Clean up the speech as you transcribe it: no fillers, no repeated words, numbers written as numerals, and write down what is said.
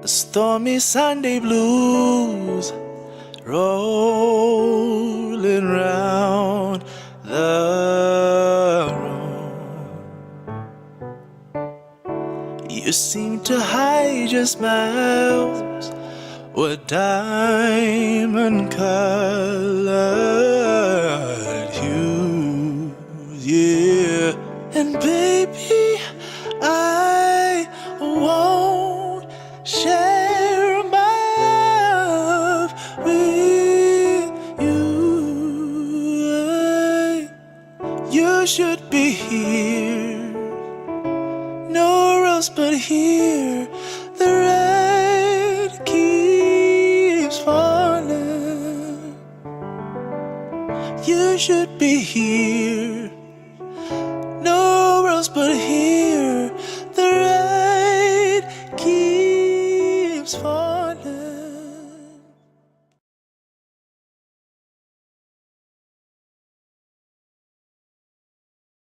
The stormy Sunday blues rolling round the road. You seem to hide your smiles with diamond colored hues, yeah. And baby, I won't share my love with you. You should be here, nowhere else but here. The red keeps falling. You should be here, nowhere else but here. The rain keeps falling.